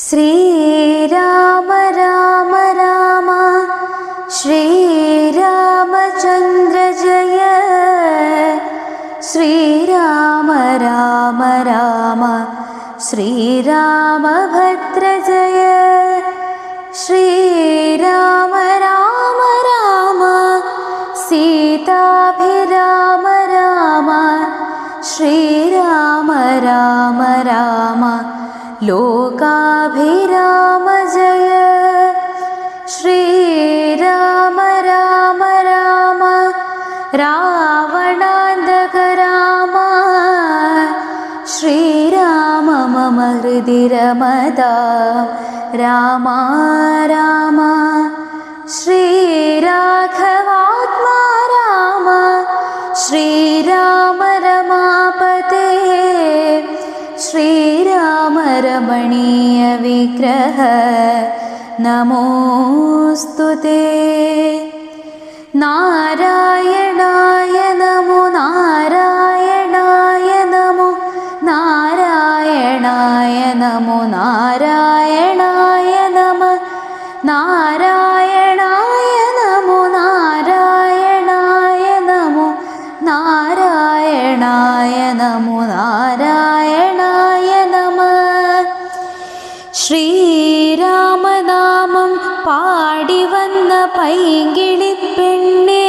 ശ്രീരാമ രാമ രാമ ശ്രീരാമചന്ദ്ര ജയ. ശ്രീരാമ രാമ രാമ ശ്രീരാമഭദ്ര ജയ. ശ്രീരാമ രാമ രാമ സീതാഭിരാമ രാമ. ശ്രീരാമ രാമ രാമ ലോകാഭിരാമ ജയ. ശ്രീരാമ രാമ രാമ രാവണാന്തക രാമ. ശ്രീരാമ മമ ഹൃദി രമതാം രാമ രാമ. ശ്രീരാഘവാത്മാ രാമ. ശ്രീരാമ രമാപതേ. ശ്രീരാമ രമണീയ വിഗ്രഹ നമോസ്തുതേ. നാരായണായ നമോ നാരായണായ നമോ നാരായണായ നമോ നാരായണായ നമ. നാരായണായ നമോ നാരായണായ നമോ നാരായണായ നമോ നാരായണായ നമ. ശ്രീരാമനാമം പാടി വന്ന പൈങ്കിളിപ്പെണ്ണേ,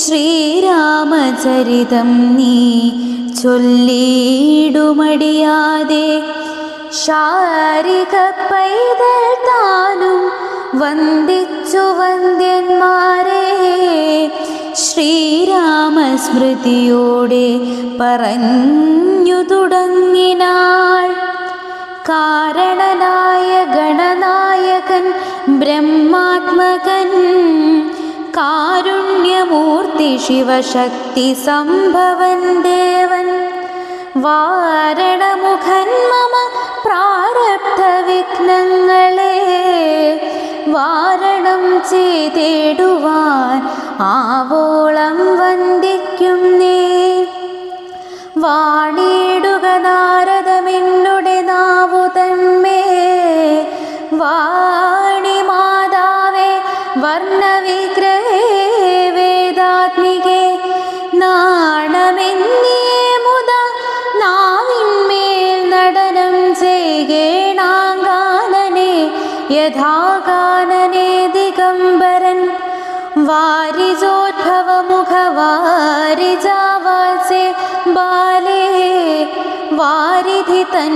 ശ്രീരാമചരിതം നീ ചൊല്ലിടുമടിയാതെ. ശാരിക പൈതൽ താനും വന്ദിച്ചു വന്ദ്യന്മാരെ. ശ്രീരാമസ്മൃതിയോടെ പറഞ്ഞു തുടങ്ങിനാൾ. കാരണനായ ഗണനായകൻ ബ്രഹ്മാത്മകൻ, കാരുണ്യമൂർത്തി ശിവശക്തി സംഭവൻ ദേവൻ. വാരണമുഖൻ മമ പ്രാരബ്ധ വിഘ്നങ്ങളെ വാരണം ചെയ്തിടുവാൻ ആവോളം വന്ദിക്കുന്നേ. വാണിടുക നാരദമെന്നുടെ നാവു തന്മേ. വാണി മാതാവേ വർണ്ണവിഗ്രഹേ വേദാത്മികേ. നാണമെന്നേ മുത നാവിന്മേൽ നടനം ചെയ്യേണാങ്കാനനെ യഥാകാനനെ ദിഗംബരൻ. വാരിജോദ്ഭവമുഖ വാരിജാവാസേ ബാലേ വാരിധി തൻ